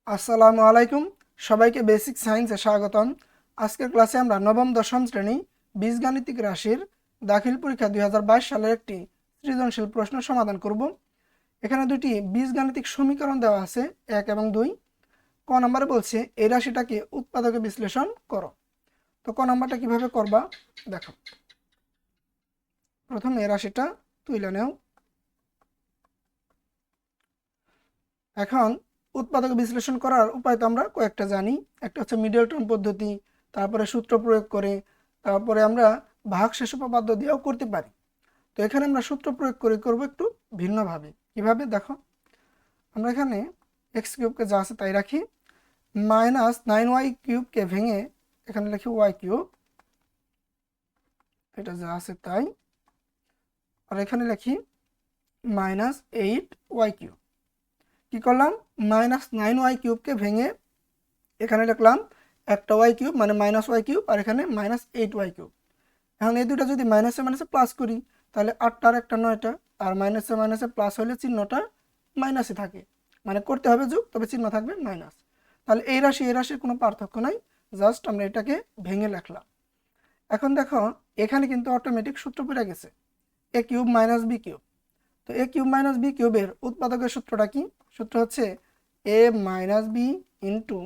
আসসালামু আলাইকুম। সবাইকে বেসিক সায়েন্সে স্বাগতম। আজকের ক্লাসে আমরা নবম দশম শ্রেণী বীজগাণিতিক রাশির দাখিল পরীক্ষা 2022 সালের একটি সৃজনশীল প্রশ্ন সমাধান করব। এখানে দুটি বীজগাণিতিক সমীকরণ দেওয়া আছে, 1 এবং 2। ক নম্বরে বলছে এই রাশিটাকে উৎপাদকে বিশ্লেষণ করো। তো ক নম্বরটা কিভাবে করবা দেখো। প্রথমে এই রাশিটা তুলে নেও। এখন উৎপাদক বিশ্লেষণ করার উপায় তো আমরা কয়েকটা জানি। একটা হচ্ছে মিডল টার্ম পদ্ধতি, তারপরে সূত্র প্রয়োগ করে, তারপরে আমরা ভাগশেষ উপপাদ্য দিয়েও করতে পারি। তো এখানে আমরা সূত্র প্রয়োগ করে করব একটু ভিন্নভাবে। কিভাবে দেখো, আমরা এখানে এক্স কিউবকে যা আছে তাই রাখি, -9y কিউবকে ভেঙে এখানে লিখি ওয়াই কিউব, এটা যা আছে তাই। আর এখানে লিখি -8y কিউব। কি করলাম, -9y কিউবকে ভেঙে এখানে লিখলাম একটা ওয়াই কিউব মানে -y কিউব, আর এখানে -8y কিউব। এখন এই দুটো যদি মাইনাসে মাইনাসে প্লাস করি তাহলে 8টার একটা 9টা, আর মাইনাসে মাইনাসে প্লাস হলে চিহ্নটা মাইনাসে থাকে, মানে করতে হবে যোগ, তবে চিহ্ন থাকবে মাইনাস। তাহলে এই রাশির কোনো পার্থক্য নাই, জাস্ট আমরা এটাকে ভেঙে লিখলাম। এখন দেখো এখানে কিন্তু অটোমেটিক সূত্র পড়ে গেছে, এ কিউব মাইনাস বি কিউব। তো এ কিউব মাইনাস বি কিউবের উৎপাদকের সূত্রটা কি? সূত্র হচ্ছে A minus B into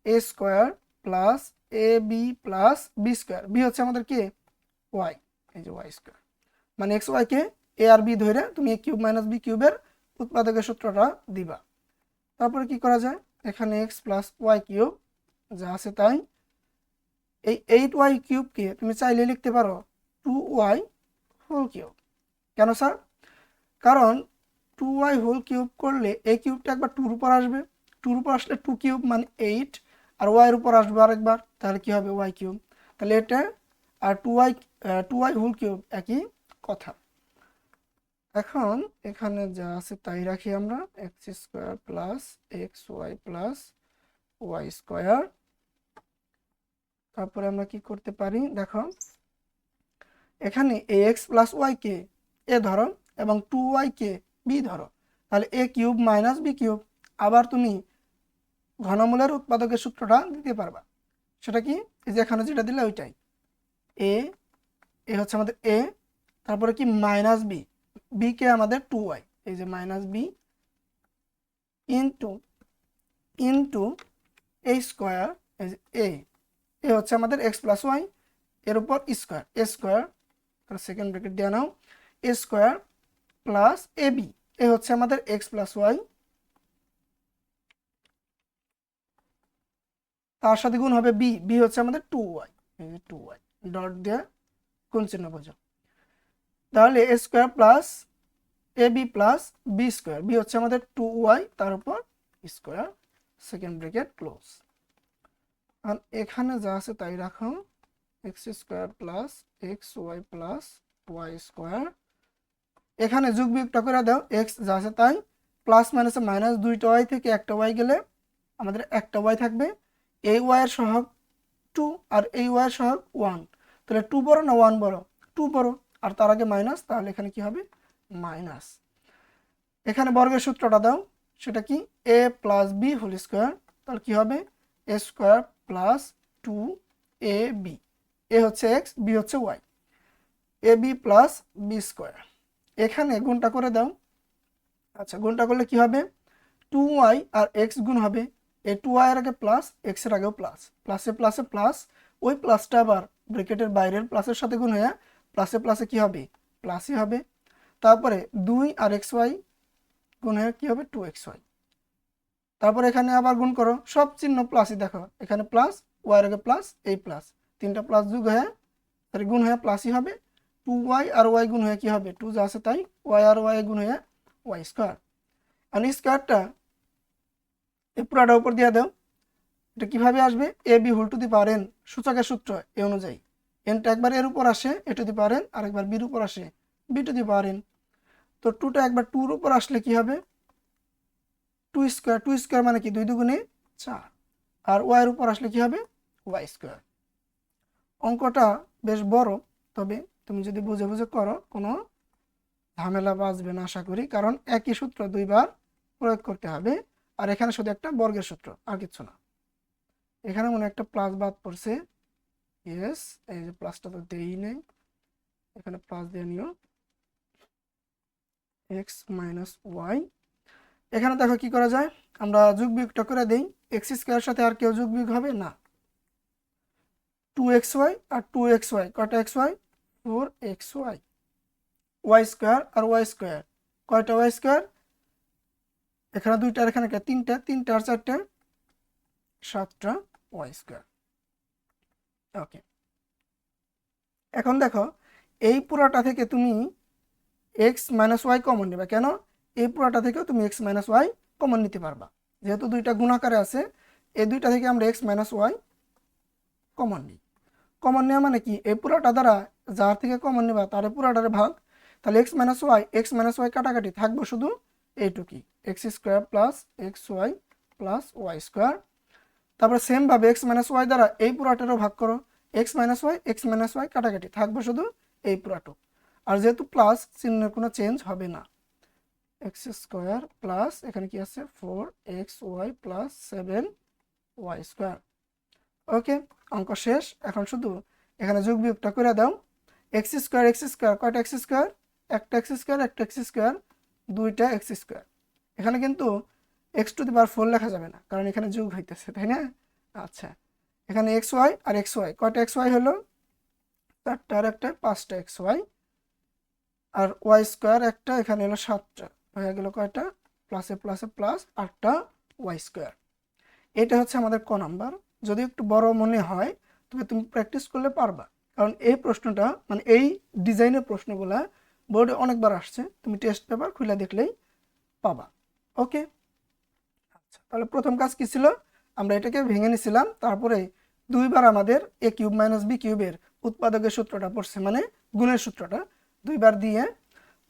A square plus A B plus B square. B হচ্ছে আমাদের কি? ওয়াই, এই যে ওয়াই স্কোয়ার, মানে এক্স ওয়াইকে এ আর বি ধরে তুমি এ কিউব মাইনাস বি কিউবের উৎপাদকের সূত্রটা দিবা। তারপরে কি করা যায়, এখানে এক্স প্লাস ওয়াই কিউব যা আছে তাই। এই 8y কিউবকে তুমি চাইলে লিখতে পারো 2y হোল কিউব। কেন স্যার? কারণ 2y হোল কিউব করলে এই কিউবটা একবার 2-র উপর আসবে, 2-র উপর আসলে 2 কিউব মানে 8, আর ওয়াইয়ের উপর আসবে আরেকবার, তাহলে কি হবে? Y cube. তাহলে এটা আর 2y হোল কিউব একই কথা। এখন এখানে যা আছে তাই রাখি আমরা, X square plus X Y plus Y square. তারপরে আমরা কি করতে পারি দেখো, এখানে এ এক্স প্লাস ওয়াইকে এ ধরো এবং 2yকে বি ধরো, তাহলে এ কিউব মাইনাস বি কিউব। আবার তুমি ঘনমূলের উৎপাদকের সূত্রটা দিতে পারবা। সেটা কি? এই যে এখানে যেটা দিলে ওইটাই, এ এ হচ্ছে আমাদের এ, তারপরে কি মাইনাস বি, বি কে আমাদের 2y, এই যে minus B into into A square, এই যে এ হচ্ছে আমাদের এক্স প্লাস ওয়াই, এর উপর স্কোয়ার, এ স্কোয়ার, সেকেন্ড ব্র্যাকেট দিয়ে নাও, এ স্কোয়ার প্লাস এ বি, এ হচ্ছে আমাদের এক্স প্লাস ওয়াই, তার সাথে গুণ হবে বি, বি হচ্ছে আমাদের 2y, এই যে 2y ডট দিয়ে কোন চিহ্ন বোঝো। তাহলে A square plus A B plus B square, B হচ্ছে আমাদের 2y তার উপর স্কোয়ার, সেকেন্ড ব্র্যাকেট ক্লোজ। আর এখানে যা আছে তাই রাখো, X square plus X Y plus Y square. এখানে যোগ বিয়োগটা করে দাও, এক্স যা আছে তাই, প্লাস মাইনাসে মাইনাস, দুইটা ওয়াই থেকে একটা ওয়াই গেলে আমাদের একটা ওয়াই থাকবে। এই ওয়াইয়ের সহগ 2 আর এই ওয়াইয়ের সহগ 1, তাহলে 2 বড় না 1 বড়? 2 বড়, আর তার আগে মাইনাস, তাহলে এখানে কি হবে? মাইনাস। এখানে বর্গের সূত্রটা দাও, সেটা কি? এ প্লাস বি হোল স্কোয়ার, তাহলে কি হবে? এ স্কোয়ার প্লাস 2 এ বি, এ হচ্ছে এক্স, বি হচ্ছে ওয়াই, এ বি প্লাস বি স্কোয়ার। এখানে গুণটা করে দাও। আচ্ছা, গুণটা করলে কি হবে? 2y আর এক্স গুণ হবে, এই 2y এর আগে প্লাস, এক্স এর আগেও প্লাস, প্লাসে প্লাসে প্লাস, ওই প্লাসটা আবার ব্র্যাকেটের বাইরের প্লাসের সাথে গুণ হয়ে প্লাসে প্লাসে কি হবে? প্লাসই হবে। তারপরে 2 আর এক্স ওয়াই গুণ হয়ে কি হবে? 2xy। তারপর এখানে আবার গুণ করো, সব চিহ্ন প্লাসই, দেখো এখানে প্লাস, ওয়াই এর আগে প্লাস, এই প্লাস, তিনটা প্লাস যোগ হয়ে সরি গুণ হয়ে প্লাসই হবে। 2y আর ওয়াই গুণ হয়ে কি হবে? 2 যা আছে তাই, ওয়াই আর ওয়াই গুণ হয়ে ওয়াই স্কোয়ার। আর স্কোয়ারটা এই পুরাটা উপর দিয়ে দাও। এটা কিভাবে আসবে? A B whole to the power N, সূচকের সূত্র এ অনুযায়ী, এনটা একবার এর উপর আসে এ টু দি পাওয়ার এন, আর একবার বির উপর আসে B to the power N. তো 2টা একবার 2-র উপর আসলে কি হবে? 2 স্কোয়ার, 2 স্কোয়ার মানে কি? 2 দুগুণে 4, আর ওয়াইয়ের উপর আসলে কি হবে? Y square. অঙ্কটা বেশ বড়, তবে তুমি যদি বুঝে বুঝে করো কোনো ঝামেলা বাঁচবে না আশা করি, কারণ একই সূত্র দুইবার প্রয়োগ করতে হবে। আর এখানে শুধু একটা বর্গের সূত্র, আর কিছু না। এখানে মনে একটা প্লাস বাদ পড়ছে, ইয়েস, এই যে প্লাসটা তো দেই নেই, এখানে প্লাস দিয়ে নিও, এক্স মাইনাস ওয়াই। এখানে দেখো কি করা যায়, আমরা যোগ বিয়োগটা করে দিই। এক্স স্কোয়ারের সাথে আর কেউ যোগ বিয়োগ হবে না, 2xy আর 2xy, কয়টা X Y, 4xy, Y square আর ওয়াই স্কোয়ার, কয়টা ওয়াই স্কোয়ার, এখানে দুইটা আর এখানে একটা, তিনটা, তিনটা আর চারটা, 7টা ওয়াই স্কোয়ার। ওকে, এখন দেখো এই পুরাটা থেকে তুমি এক্স মাইনাস ওয়াই কমন নেবে, কেন, এই পুরাটা থেকেও তুমি এক্স মাইনাস ওয়াই কমন নিতে পারবা, যেহেতু দুইটা গুণাকারে আছে, এই দুইটা থেকে আমরা এক্স মাইনাস ওয়াই কমন নিই। কমন নেওয়া মানে কি, এই পুরাটা দ্বারা যার থেকে কমন নেবা তার পুরাটার ভাগ, তাহলে এক্স মাইনাস ওয়াই কাটাকাটি থাকবো শুধু এইটুকুই, X square plus X Y plus Y square. তারপরে সেমভাবে এক্স মাইনাস ওয়াই দ্বারা এই পুরাটারও ভাগ করো, এক্স মাইনাস ওয়াই কাটাকাটি থাকবো শুধু এই পুরাটো। আর যেহেতু প্লাস, চিহ্নের কোনো চেঞ্জ হবে না, এক্স স্কোয়ার প্লাস এখানে কি আছে 4xy প্লাস 7y স্কোয়ার। ওকে, অঙ্ক শেষ। এখন শুধু এখানে যোগ বিয়োগটা করে দাও, এক্স স্কোয়ার, কয়টা এক্স স্কোয়ার, একটা এক্স স্কোয়ার, দুইটা এক্স স্কোয়ার। এখানে কিন্তু এক্স টু দি পাওয়ার 4 লেখা যাবে না, কারণ এখানে যোগ হইতেছে, তাই না। আচ্ছা, এখানে এক্স ওয়াই আর এক্স ওয়াই, কয়টা এক্স ওয়াই হলো, 4টা আর একটা, 5টা এক্স ওয়াই, আর ওয়াই স্কোয়ার একটা, এখানে হলো 7টা, হয়ে গেল কয়টা, প্লাসে প্লাসে প্লাস 8টা ওয়াই স্কোয়ার। এটা হচ্ছে আমাদের ক নাম্বার। যদি একটু বড় মনে হয় তবে তুমি প্র্যাকটিস করলে পারবা, কারণ এই প্রশ্নটা মানে এই ডিজাইনের প্রশ্নগুলা বোর্ডে অনেকবার আসছে, তুমি টেস্ট পেপার খুলে দেখলেই পাবা। ওকে, আচ্ছা, তাহলে প্রথম কাজ কি ছিল, আমরা এটাকে ভেঙে নিছিলাম, তারপরে দুইবার আমাদের এ কিউব মাইনাস বি কিউবের উৎপাদকের সূত্রটা পড়ছে, মানে গুণের সূত্রটা দুইবার দিয়ে,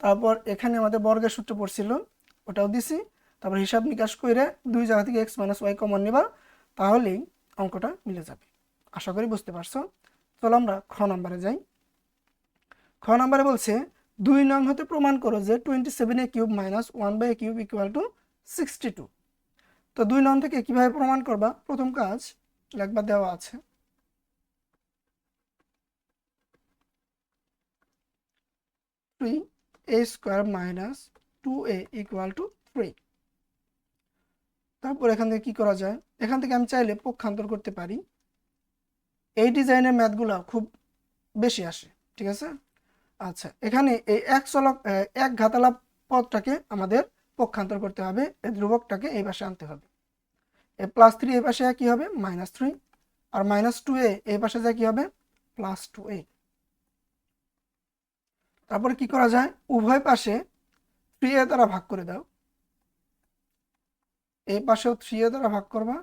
তারপর এখানে আমাদের বর্গের সূত্র পড়ছিল, ওটাও দিছি। তারপর হিসাব নিকাশ করে দুই জায়গা থেকে এক্স মাইনাস ওয়াই কমন নিবা, তাহলেই অঙ্কটা মিলে যাবে। আশা করি বুঝতে পারছো। চলো আমরা খ নাম্বারে যাই। খ নাম্বারে বলছে 2 নং হতে প্রমাণ করো যে 27a cube minus 1/a cube equal to 62। তো 2 নং থেকে কিভাবে প্রমাণ করবা, প্রথম কাজ লেখবা, দেওয়া আছে 3a square minus 2a equal to 3। তারপর এখান থেকে কি করা যায়, এখান থেকে আমি চাইলে পক্ষান্তর করতে পারি। এই ডিজাইনের ম্যাথগুলো খুব বেশি আসে, ঠিক আছে। আচ্ছা, এখানে এই এক ঘাতালা পদটাকে আমাদের পক্ষান্তর করতে হবে, এই ধ্রুবকটাকে এই পাশে আনতে হবে। এই +3 এই পাশে কি হবে, -3, আর -2a এই পাশে যায় কি হবে, +2a। তারপরে কি করা যায়, উভয় পাশে 3a দ্বারা ভাগ করে দাও, এই পাশেও 3a দ্বারা ভাগ করবা,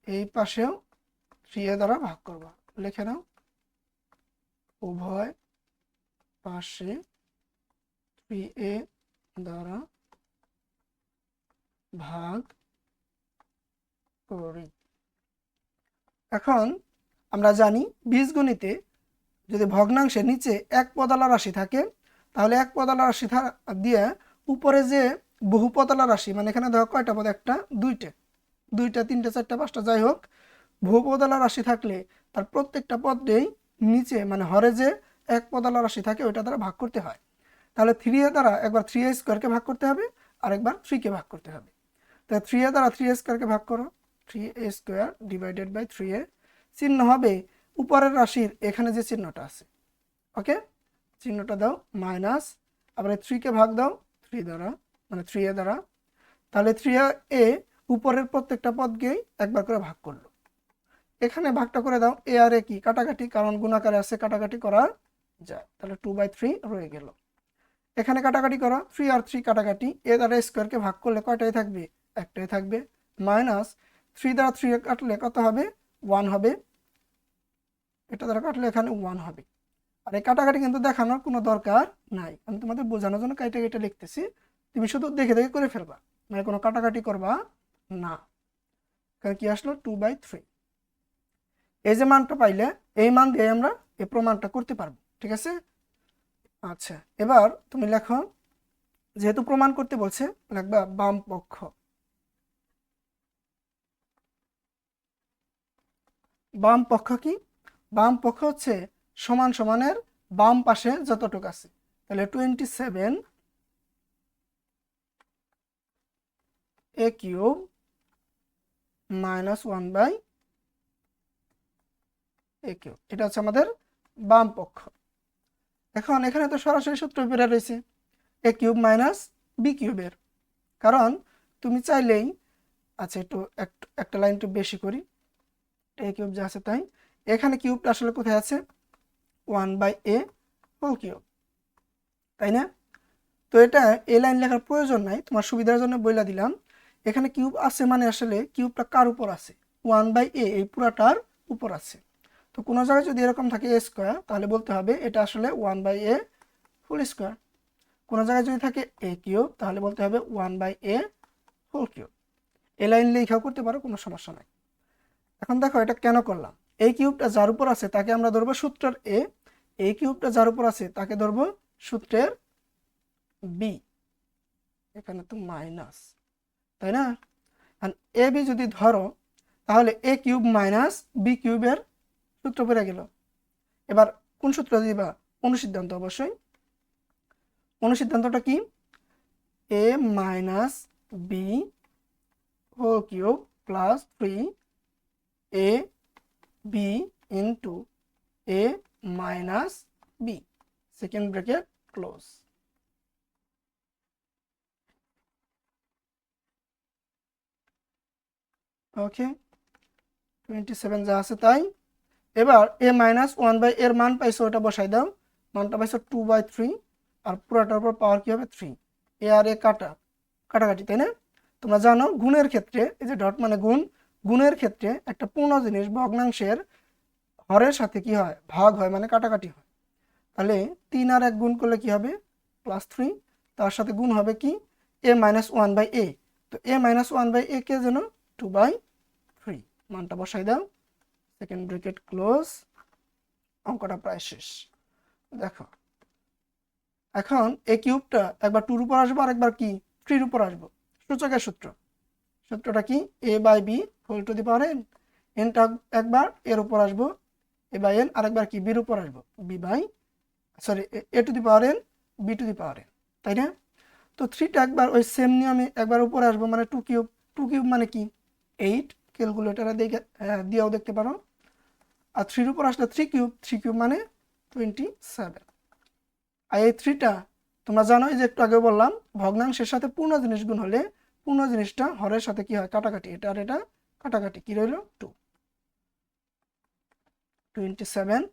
এই পাশেও 3a দ্বারা ভাগ করবা। লিখে নাও, উভয় পাশে 3a দ্বারা ভাগ করি। এখন আমরা জানি বীজগণিতে যদি ভগ্নাংশের নিচে এক পদালা রাশি থাকে, তাহলে এক পদালা রাশি দিয়ে উপরে যে বহুপদালা রাশি, মানে এখানে দেখো কয়টা পদ, একটা, দুইটা, তিনটা, চারটা, পাঁচটা, যাই হোক, বহুপদালা রাশি থাকলে তার প্রত্যেকটা পদেই নিচে মানে হরে যে এক পদালা রাশি থাকে ওইটা দ্বারা ভাগ করতে হয়। তাহলে 3a দ্বারা একবার 3a স্কোয়ারকে ভাগ করতে হবে, আর একবার 3কে ভাগ করতে হবে। তাহলে 3a দ্বারা 3a স্কোয়ারকে ভাগ করো, 3a square divided by 3a, চিহ্ন হবে উপরের রাশির এখানে যে চিহ্নটা আছে, ওকে, চিহ্নটা দাও মাইনাস, আবার 3কে ভাগ দাও 3 দ্বারা, মানে 3a দ্বারা, তাহলে 3a উপরের প্রত্যেকটা পদকেই একবার করে ভাগ করলো। এখানে ভাগটা করে দাও, এ আর এ কি কাটাকাটি, কারণ গুণাকারে আছে, কাটাকাটি করা যায়, তাহলে 2/3 রয়ে গেল। এখানে কাটাকাটি করো, 3 আর 3 কাটাকাটি, এ দ্বারা স্কোয়ারকে ভাগ করলে কয়টাই থাকবে, একটাই থাকবে, মাইনাস 3 দ্বারা 3 কাটলে কত হবে, 1 হবে, এটা দ্বারা কাটলে এখানে 1 হবে। আর এই কাটাকাটি কিন্তু দেখানোর কোনো দরকার নাই, আমি তোমাদের বোঝানোর জন্য কাইটা কেটে লিখতেছি, তুমি শুধু দেখে দেখে করে ফেলবা, মানে কোনো কাটাকাটি করবা না। এখানে কি আসলো, 2/3। এই যে মানটা পাইলে এই মান দিয়ে আমরা এই প্রমাণটা করতে পারবো, ঠিক আছে। আচ্ছা, এবার তুমি লেখো যেহেতু প্রমাণ করতে বলছে লিখবা বাম পক্ষ। বাম পক্ষ কি? বাম পক্ষ হচ্ছে সমান সমানের বাম পাশে যতটুকু আছে, তাহলে 27 a cube minus 1/a cube, এটা হচ্ছে আমাদের বাম পক্ষ। এখন এখানে তো সরাসরি সূত্র বের রয়েছে a কিউব মাইনাস b কিউবের, কারণ তুমি চাইলেই, আচ্ছা একটু একটা লাইন একটু বেশি করি, a কিউব যা আছে তাই, এখানে কিউবটা আসলে কোথায় আছে? 1/a হোল কিউব, তাই না? তো এটা এ লাইন লেখার প্রয়োজন নাই, তোমার সুবিধার জন্য বইলা দিলাম। এখানে কিউব আছে মানে আসলে কিউবটা কার উপর আছে? 1/a, এই পুরাটার উপর আছে। তো কোনো জায়গায় যদি এরকম থাকে a স্কোয়ার, তাহলে বলতে হবে এটা আসলে 1/a হোল স্কোয়ার। কোনো জায়গায় যদি থাকে a কিউব, তাহলে বলতে হবে 1/a হোল কিউব। এ লাইন লেখাও করতে পারো, কোনো সমস্যা নাই। এখন দেখো এটা কেন করলাম। এই কিউবটা যার উপর আছে তাকে আমরা ধরবো সূত্রের a, এই কিউবটা যার উপর আছে তাকে ধরবো সূত্রের b, এখানে তো মাইনাস, তাই না? এ বি যদি ধরো তাহলে a কিউব মাইনাস b কিউবের সূত্র পড়ে গেল। এবার কোন সূত্র দিবা? অনুসিদ্ধান্ত। অবশ্যই অনুসিদ্ধান্তটা কি? a minus b whole cube plus 3 a b into a minus b, second bracket close. Okay, 27 যা আছে তাই। এবার a মাইনাস 1/a এর মান পাইছো, ওটা বসাই দাও। মানটা পাইছো 2/3, আর পুরাটার উপর পাওয়ার কি হবে? 3। এ আর এ কাটাকাটি, তাই না? তোমরা জানো গুণের ক্ষেত্রে এই যে ডট মানে গুণ, গুণের ক্ষেত্রে একটা পূর্ণ জিনিস ভগ্নাংশের হরের সাথে কি হয়? ভাগ হয়, মানে কাটাকাটি হয়। তাহলে 3 আর 1 গুণ করলে কি হবে? +3, তার সাথে গুণ হবে কি? a মাইনাস 1/a, তো a মাইনাস 1/a কে যেন 2/3, মানটা বসাই দাও, সেকেন্ড ব্র্যাকেট ক্লোজ। অঙ্কটা প্রায় শেষ। দেখো এখন এই কিউবটা একবার 2 এর উপর আসবো আর একবার কি 3 এর উপর আসবো। সূচকের সূত্রটা কি? a by B whole to the power n, nটা একবার এর উপর আসবো a বাই n, আর একবার কি b এর উপর আসবো a two the power n b two the power n, তাই না? তো 3টা একবার ওই সেম নিয়মে একবার উপরে আসবো, মানে 2 কিউব। 2 কিউব মানে কি? 8, ক্যালকুলেটরে দেখে দিয়েও দেখতে পারো। আর 3 এর উপর আসলে 3 কিউব, 3 কিউব মানে 27। আর এই 3টা তোমরা জানো, এই যে একটু আগে বললাম ভগ্নাংশের সাথে পূর্ণ জিনিস গুণ হলে পূর্ণ জিনিসটা হরের সাথে কি হয়? কাটাকাটি। এটা আর এটা কাটাকাটি, কি রইল? 27।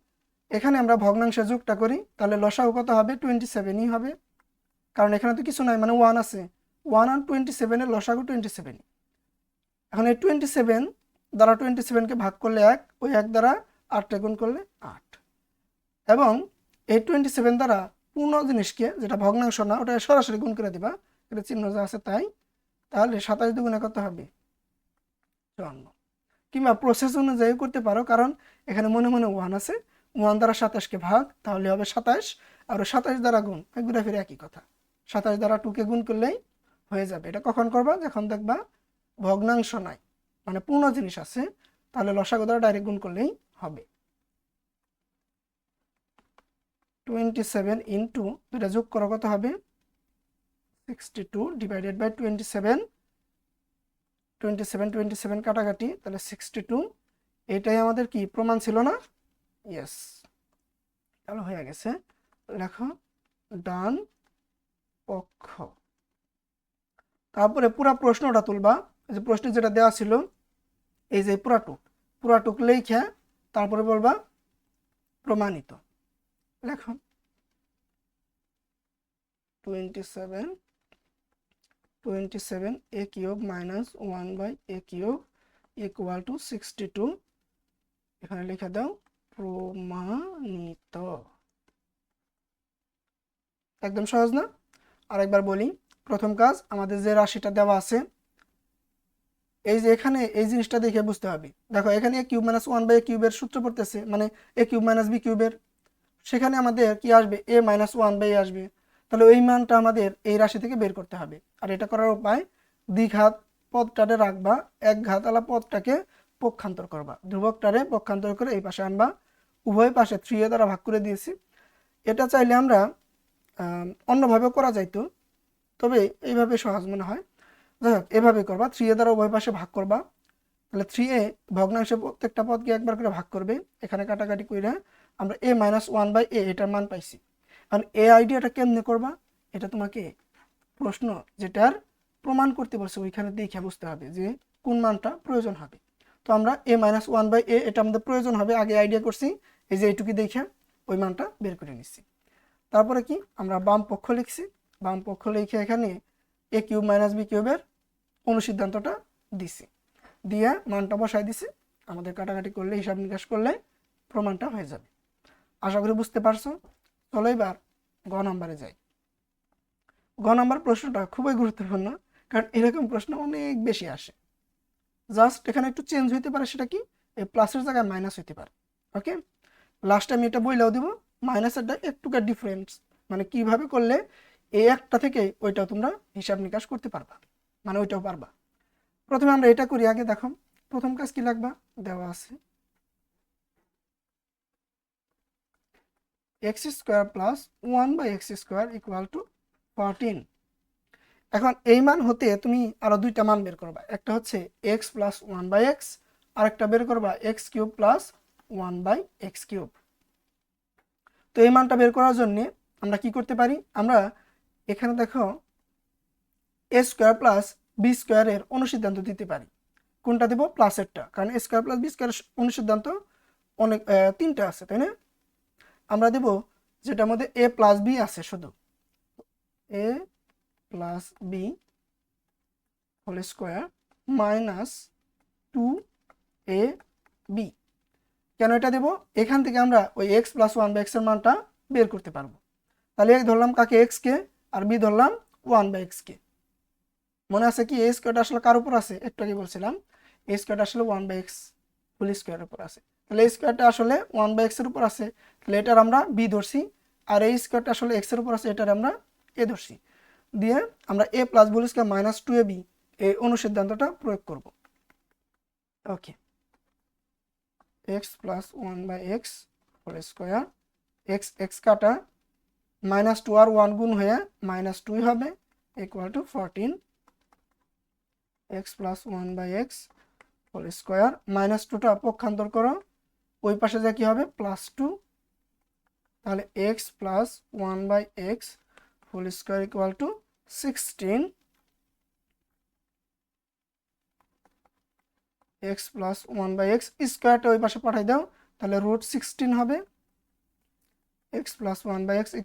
এখানে আমরা ভগ্নাংশের যোগটা করি, তাহলে লসাগু কত হবে? 27ই হবে, কারণ এখানে তো কিছু নাই, মানে 1 আছে। 1 আর 27 এর লসাগু 27। এখন এই 27 দ্বারা 27কে ভাগ করলে 1, ওই 1 দ্বারা 8টা গুণ করলে 8, এবং এই 27 দ্বারা পূর্ণ জিনিসকে, যেটা ভগ্নাংশ না, ওটা সরাসরি গুণ করে দিবা, এটা চিহ্ন যা আছে তাই। তাহলে 27 দুগুণে কত হবে? 54। কিংবা প্রসেস অনুযায়ী করতে পারো, কারণ এখানে মনে মনে 1 আছে, 1 দ্বারা 27কে ভাগ, তাহলে হবে 27, আর 27 দ্বারা গুণ, ঘুরে ফিরে একই কথা। 27 দ্বারা 2কে গুণ করলেই হয়ে যাবে। এটা কখন করবা? যখন দেখবা ভগ্নাংশ নাই, মানে পূর্ণ জিনিস আছে, তাহলে লসাগু দ্বারা ডাইরেক্ট গুণ করলেই হবে। 27 ইন্টু, দুটা যোগ করা কত হবে? 62 ডিভাইডেড বাই 27, 27 কাটাকাটি, তাহলে 62। এটাই আমাদের কি প্রমাণ ছিল না? ইয়েস, তাহলে হয়ে গেছে। লেখো ডান পক্ষ। তারপরে পুরা প্রশ্নটা তুলবা, এই যে প্রশ্নে যেটা দেওয়া ছিল, এই যে পুরাটুক লেখা তারপরে বলবা প্রমাণিত। লেখো 27 a cube minus 1/a cube equal to 62, এখানে লিখে দাও প্রমাণিত। একদম সহজ না? আরেকবার বলি, প্রথম কাজ, আমাদের যে রাশিটা দেওয়া আছে, এই যে এখানে এই জিনিসটা দেখে বুঝতে হবে। দেখো এখানে a কিউব মাইনাস 1/a কিউবের সূত্র পড়তেছে, মানে a কিউব মাইনাস b কিউবের, সেখানে আমাদের কি আসবে? a মাইনাস 1/a আসবে। তাহলে ওই মানটা আমাদের এই রাশি থেকে বের করতে হবে। আর এটা করার উপায়, দ্বিঘাত পদটারে রাখবা, এক ঘাতালা পদটাকে পক্ষান্তর করবা, ধ্রুবকটারে পক্ষান্তর করে এই পাশে আনবা, উভয় পাশে 3 দ্বারা ভাগ করে দিয়েছি। এটা চাইলে আমরা অন্যভাবেও করা যাইতো, তবে এইভাবে সহজ মনে হয়। যাই হোক, এভাবে করবা, 3 দ্বারা উভয় পাশে ভাগ করবা। তাহলে 3 ভগ্নাংশে প্রত্যেকটা পদকে একবার করে ভাগ করবে, এখানে কাটাকাটি করে আমরা a-1/a এটার মান পাইছি। কারণ এই আইডিয়াটা কেমনে করবা, এটা তোমাকে প্রশ্ন যেটার প্রমাণ করতে বলছে ওইখানে দেখে বুঝতে হবে যে কোন মানটা প্রয়োজন হবে। তো আমরা a-1/a এটা আমাদের প্রয়োজন হবে, আগে আইডিয়া করছি, এই যে এইটুকু দেখে ওই মানটা বের করে নিচ্ছি। তারপরে কি আমরা বাম পক্ষ লিখছি, বাম পক্ষ লিখে এখানে a³ - b³ অনুসিদ্ধান্তটা দিছি, দিয়ে মানটা বসাই দিছি। আমাদের কাটাকাটি করলে, হিসাব নিকাশ করলে প্রমাণটা হয়ে যাবে। আশা করি বুঝতে পারছো। চলো এবার গ নাম্বারে যাই। গ নাম্বার প্রশ্নটা খুবই গুরুত্বপূর্ণ, কারণ এরকম প্রশ্ন অনেক বেশি আসে। জাস্ট এখানে একটু চেঞ্জ হইতে পারে, সেটা কি, এই প্লাসের জায়গায় মাইনাস হইতে পারে। ওকে, লাস্টে আমি এটা বইলেও দিব, মাইনাসেরটা একটুকা ডিফারেন্স, মানে কিভাবে করলে এই একটা থেকে ওইটাও তোমরা হিসাব নিকাশ করতে পারবা, মানে ওইটাও পারবা। প্রথমে আমরা এটা করি আগে। দেখো প্রথম কাজ কি লাগবা, দেওয়া আছে x² + 1/x² = 14। এখন এই মান হতে তুমি আরো দুইটা মান বের করবা, একটা হচ্ছে x + 1/x, আর একটা বের করবা x³ + 1/x³। তো এই মানটা বের করার জন্য আমরা কি করতে পারি, আমরা এখানে দেখো a² + b² এর অনুসিদ্ধান্ত দিতে পারি। কোনটা দেব, প্লাসেরটা, কারণ a² + b² অনুসিদ্ধান্ত অনেক তিনটা আছে, তাই না। আমরা দেব যেটার মধ্যে a + b আছে, শুধু a + b² - 2ab। কেন এটা দেব, এখান থেকে আমরা ওই x + 1/x এর মানটা বের করতে পারবো। তাহলে এক ধরলাম কাকে, x কে, আর b ধরলাম 1/x কে। মনে আছে কি a² আসলে কার উপর আছে, একটু আগে বলছিলাম a² আসলে 1/x² এর উপর আছে। তাহলে a² আসলে 1/x এর উপর আছে, তাহলে এটার আমরা b ধরছি, আর a² আসলে x এর উপর আছে, এটার আমরা a ধরছি। দিয়ে আমরা a + 2ab এই অনুসিদ্ধান্তটা প্রয়োগ করব। ওকে, x + 1/x² x x কাটা, -2 আর 1 গুণ হয়ে -2 হবে, = 14। x + 1/x² -2টা পক্ষান্তর করো, ওই পাশে যা কি হবে, +2। তাহলে x + 1/x² = 16। x + 1/x² ওই পাশে পাঠাই দাও, তাহলে √16 হবে। x + 1/x =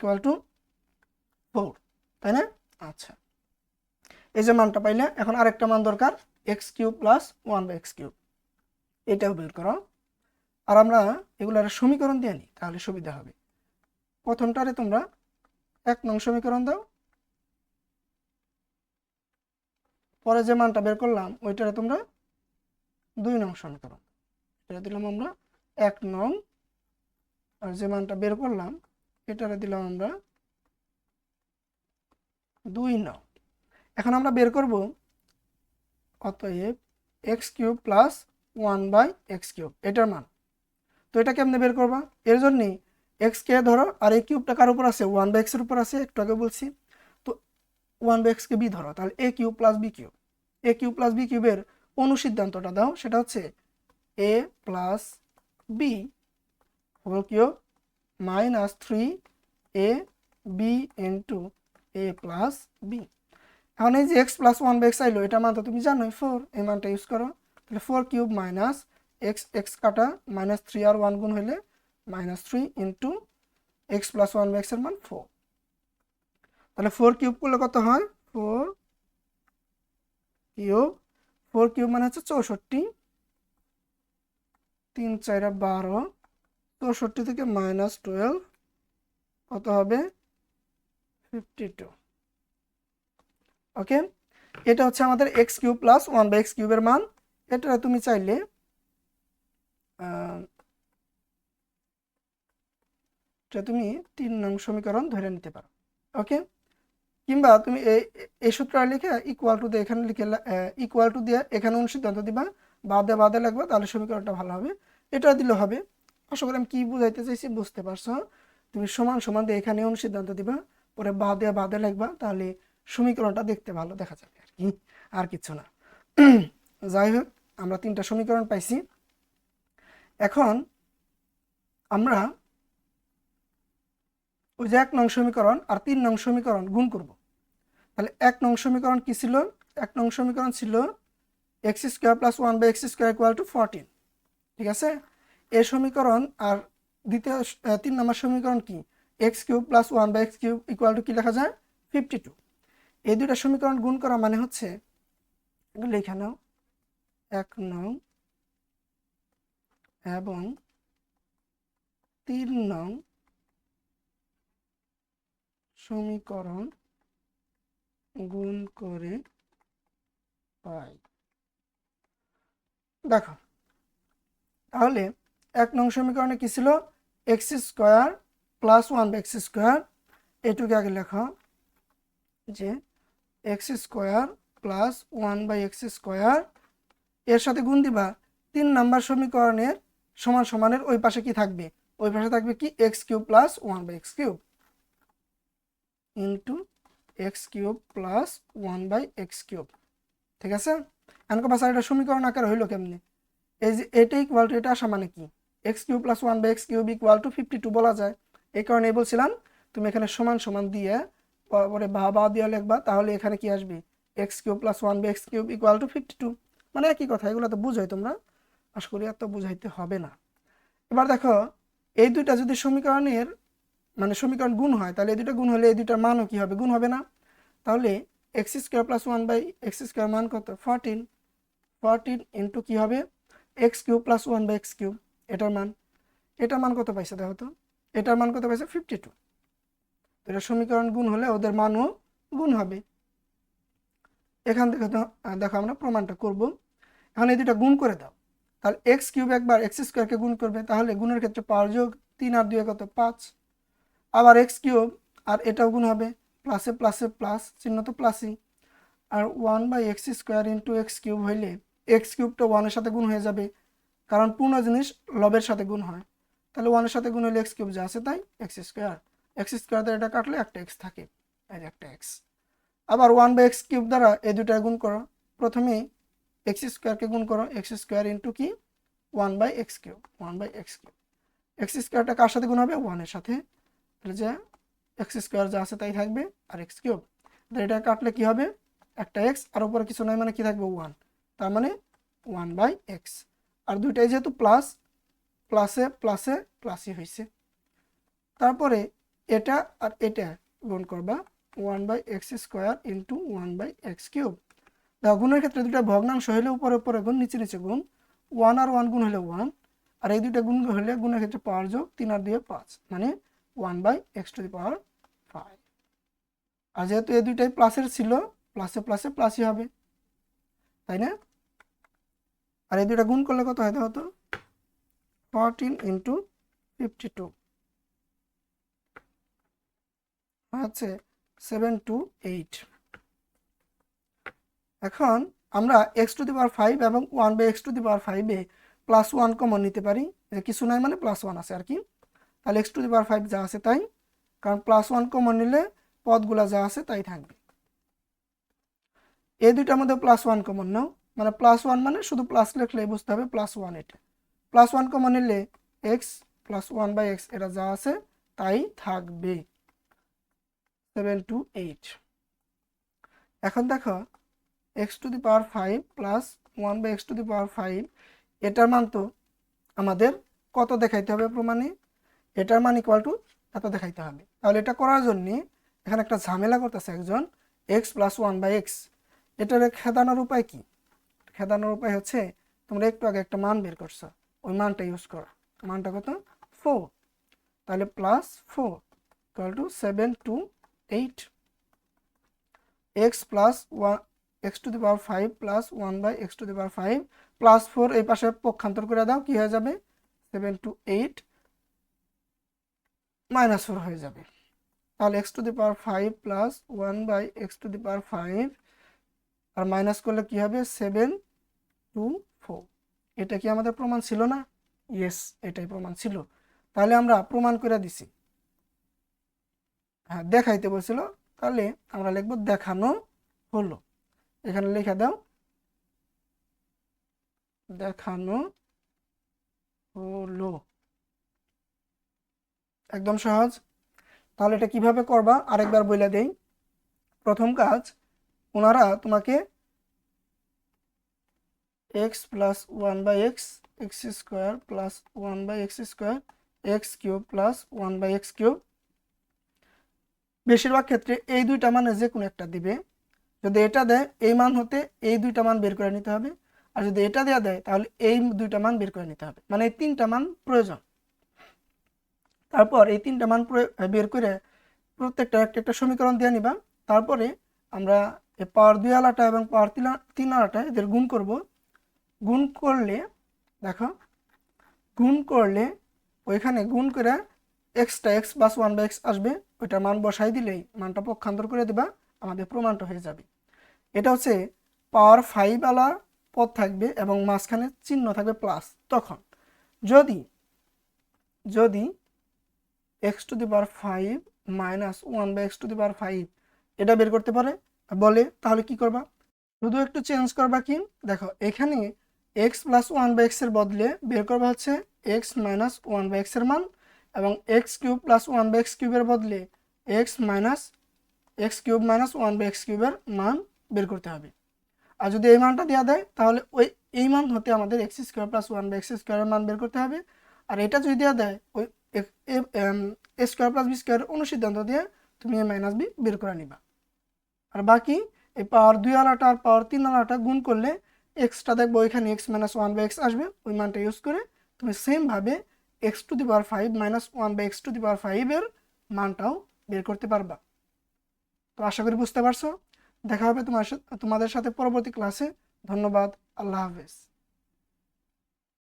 4, তাই না। আচ্ছা, এই যে মানটা পাইলে, এখন আরেকটা মান দরকার, x³ + 1/x³, এটাও বের করো। আর আমরা এগুলার সমীকরণ দিয়ে নিই, তাহলে সুবিধা হবে। প্রথমটারে তোমরা 1 নং সমীকরণ দাও, পরে যে মানটা বের করলাম ওইটারে তোমরা 2 নং সমীকরণ, এটা দিলাম আমরা 1 নং, আর যে মানটা বের করলাম এটারে দিলাম আমরা 2 নং। এখন আমরা বের করব, অতএব x³ + 1/x³ এটার মান। তো এটা কেমনে বের করবা, এর জন্য x কে ধরো, আর এই কিউবটা কার উপর আছে, 1/x এর উপর আছে, একটু আগে বলছি। তো 1/x কে b ধরো, তাহলে a³ + b³ a³ + b³ এর অনুসিদ্ধান্তটা দাও, সেটা হচ্ছে a + b whole cube -3ab * a + b। এখন এই যে x + 1/x আইলো, এটা মান তো তুমি জানোই 4, এই মানটা ইউজ করো। তাহলে 4³ - x x কাটা, -3 আর 1 গুণ হইলে -3 * x + 1/x এর মান 4। তাহলে 4³ করলে কত হয়, 4³ মানে হচ্ছে 64, 3 4 12, 64 থেকে -12 কত হবে, 52। ওকে, এটা হচ্ছে আমাদের x³ + 1/x³ এর মান। এটা তুমি চাইলে এটা তুমি 3 নং সমীকরণ ধরে নিতে পারো। ওকে, কিংবা তুমি এই সূত্রটা লিখে ইকুয়াল টু দিয়ে এখানে লিখে ইকুয়াল টু দিয়ে এখানে অনুসিদ্ধান্ত দিবা, বাদে লাগবে, তাহলে সমীকরণটা ভালো হবে। এটা দিলে হবে। আশা করি আমি কি বুঝাইতে চাইছি বুঝতে পারছো। তুমি সমান সমান দিয়ে এখানে অনুসিদ্ধান্ত দিবা, পরে বাদে লিখবা, তাহলে সমীকরণটা দেখতে ভালো দেখা যাবে আর কি, আর কিছু না। যাই হোক, আমরা 3টা সমীকরণ পাইছি। এখন আমরা ওই যে 1 নং সমীকরণ আর 3 নং সমীকরণ গুণ করব। তাহলে 1 নং সমীকরণ কি ছিল? 1 নং সমীকরণ ছিল x square plus 1/x square equal to 14। ঠিক আছে, এই সমীকরণ আর দ্বিতীয় 3 নম্বর সমীকরণ কি? X cube plus 1/x cube equal to কি লেখা যায়? 52। এই দুইটা সমীকরণ গুণ করা মানে হচ্ছে, লিখে নাও, 1 নং এবং 3 নং সমীকরণ গুণ করে পাই। দেখো, তাহলে 1 নং সমীকরণে কি ছিল? X square plus 1/x square, এটুকু আগে লেখো যে x square plus 1/x square, এর সাথে গুণ দিবা 3 নাম্বার সমীকরণের সমান সমানের ওই পাশে কি থাকবে? ওই পাশে থাকবে কি? X cube plus 1/x cube into x cube plus 1/x cube. ঠিক আছে, এনকো পাশে এটা সমীকরণ আকারে হইলো কেমনে? এই যে এটা ইকুয়াল টু এটা আসা মানে কি? X cube plus 1/x cube equal to 52 বলা যায়। এই কারণে বলছিলাম তুমি এখানে সমান সমান দিয়ে পরে বা দিয়ে লিখবা, তাহলে এখানে কি আসবে? X cube plus 1/x cube equal to 52, মানে একই কথা। এগুলো তো বুঝাই তোমরা, আশা করি এত বুঝাইতে হবে না। এবার দেখো, এই দুইটা যদি সমীকরণের মানে সমীকরণ গুণ হয়, তাহলে এই দুইটা গুণ হলে এই দুইটার মানও কি হবে? গুণ হবে না। তাহলে x square plus 1/x square মান কত? 14। 14 ইন্টু কি হবে? X cube plus 1/x cube, এটার মান কত পাইছে দেখো তো? এটার মান কত পাইছে? 52। এটা সমীকরণ গুণ হলে ওদের মানও গুণ হবে। এখান থেকে তো দেখো আমরা প্রমাণটা করব। এখন এই দুটা গুণ করে দাও, তাহলে এক্স কিউব একবার এক্স স্কোয়ারকে গুণ করবে, তাহলে গুণের ক্ষেত্রে পাওয়ার যোগ, 3 আর 2 কত? 5। আবার এক্স কিউব আর এটাও গুণ হবে, প্লাসে প্লাসে প্লাস, চিহ্ন তো প্লাসই। আর 1/x square into x cube হইলে এক্স কিউবটা 1-এর সাথে গুণ হয়ে যাবে, কারণ পূর্ণ জিনিস লবের সাথে গুণ হয়। তাহলে 1-এর সাথে গুণ হলে এক্স কিউব যা আছে তাই, এক্স স্কোয়ার দ্বারা এটা কাটলে একটা এক্স থাকে, এই যে একটা এক্স। আবার 1/x কিউব দ্বারা এই দুটা গুণ করো। প্রথমে এক্স স্কোয়ারকে গুণ করো, এক্স স্কোয়ার ইন্টু কি? 1/x কিউব, এক্স স্কোয়ারটা কার সাথে গুণ হবে? 1-এর সাথে। তাহলে যে এক্স স্কোয়ার যা আছে তাই থাকবে, আর এক্স কিউব, এটা কাটলে কি হবে? একটা এক্স, আর উপরে কিছু নয় মানে কি থাকবে? 1, তার মানে 1/x। আর দুইটাই যেহেতু প্লাস, প্লাসে প্লাসে প্লাসই হয়েছে। তারপরে এটা আর এটা গুণ করবা, 1/x square into 1/x cube. দেখো, গুণের ক্ষেত্রে দুটা ভগ্নাংশ হলে উপরে উপরে গুণ, নিচে নিচে গুণ। 1 আর 1 গুণ হলে 1, আর এই দুইটা গুণ হলে গুণের ক্ষেত্রে পাওয়ার যোগ, 3 আর 2 5, মানে 1/x⁵। আর যেহেতু এই দুইটাই প্লাসের ছিল, প্লাসে প্লাসে প্লাসই হবে, তাই না? আর এই দুইটা গুণ করলে কত হয় দেখো তো? 14 ইন্টু 52 হচ্ছে 728। এখন আমরা x⁵ এবং 1/x⁵ প্লাস 1 কমন নিতে পারি, কিছু নাই মানে প্লাস 1 আছে আর কি। তাহলে x⁵ যা আছে তাই, কারণ প্লাস 1 কমন নিলে পদগুলা যা আছে তাই থাকবে। এই দুইটার মধ্যে প্লাস 1 কমন নাও, মানে প্লাস 1 মানে শুধু প্লাস লিখলেই বুঝতে হবে প্লাস 1। এটা প্লাস 1 কমন নিলে এক্স প্লাস 1/x এটা যা আছে তাই থাকবে, 728। এখন দেখো, x⁵ প্লাস 1/x⁵, এটার মান তো আমাদের কত দেখাইতে হবে প্রমাণে? এটার মান ইকুয়াল টু এত দেখাইতে হবে। তাহলে এটা করার জন্য এখানে একটা ঝামেলা করতেছে একজন, এক্স প্লাস 1/x। এটার খেদানোর উপায় কি? খেদানোর উপায় হচ্ছে, তোমরা একটু আগে একটা মান বের করছো, ওই মানটা ইউজ করো। মানটা কত? 4। তাহলে plus 4 equal to 728। X plus 1x⁵ plus 1/x⁵ plus 4 এই পাশে পক্ষান্তর করে দাও, কি হয়ে যাবে? 728 -4 হয়ে যাবে। তাহলে X to the power 5 plus 1 by X to the power 5, আর মাইনাস করলে কি হবে 7 2 4। এটা কি আমাদের প্রমাণ ছিল না? ইয়েস, এটাই প্রমাণ ছিল। তাহলে আমরা প্রমাণ করে দিছি। হ্যাঁ, দেখাইতে বলছিল, তাহলে আমরা লিখব দেখানো হলো। এখানে লিখে দাও দেখানো হলো। একদম সহজ। তাহলে এটা কিভাবে করবা আরেকবার বলে দেই। প্রথম কাজ, ওনারা তোমাকে X plus 1 by X X square plus 1 by X square X cube plus 1 by X cube, বেশিরভাগ ক্ষেত্রে এই দুইটা মানে যে কোনো একটা দিবে। যদি এটা দেয় এই মান হতে এই দুইটা মান বের করে নিতে হবে, আর যদি এটা দেওয়া দেয় তাহলে এই দুইটা মান বের করে নিতে হবে, মানে এই তিনটা মান প্রয়োজন। তারপর এই তিনটা মান বের করে প্রত্যেকটা একটা একটা সমীকরণ দিয়ে নিবা। তারপরে আমরা এই পাওয়ার 2 আলাটা এবং পাওয়ার 3 আলাটা এদের গুণ করব। গুণ করলে দেখো, গুণ করলে ওইখানে গুণ করে এক্সটা এক্স প্লাস 1 বাই এক্স আসবে, ওইটার মান বসাই দিলেই মানটা পক্ষান্তর করে দেবা, আমাদের প্রমাণটা হয়ে যাবে। এটা হচ্ছে পাওয়ার 5 আলা পদ থাকবে এবং মাঝখানে চিহ্ন থাকবে প্লাস। তখন যদি যদি X to the power 5 minus 1 by X to the power 5 এটা বের করতে পারে বলে, তাহলে কি করবা? শুধু একটু চেঞ্জ করবা। কি দেখো, এখানে এক্স প্লাস 1 বাই এক্স এর বদলে বের করবা হচ্ছে এক্স মাইনাস 1 বাই এক্স এর মান, এবং X cube plus 1 by X কিউবের বদলে X minus X cube minus 1 by X কিউবের মান বের করতে হবে। আর যদি এই মানটা দেওয়া দেয় তাহলে ওই এই মান হতে আমাদের X square plus 1 by X স্কোয়ারের মান বের করতে হবে। আর এটা যদি দেওয়া দেয় ওই এ স্কোয়ার প্লাস বি স্কোয়ার অনুসিদ্ধান্ত দিয়ে তুমি এ মাইনাস বি বের করে নিবা। আর বাকি এই পাওয়ার 2 আলাটা আর পাওয়ার 3 আলাটা গুণ করলে এক্সটা দেখবো ওইখানে এক্স মাইনাস 1 বাই এক্স আসবে, ওই মানটা ইউজ করে তুমি সেমভাবে X to the power 5 minus 1 by X to the power 5 এর মানটাও বের করতে পারবা। তো আশা করি বুঝতে পারছো। দেখা হবে তোমাদের সাথে পরবর্তী ক্লাসে। ধন্যবাদ। আল্লাহ হাফেজ।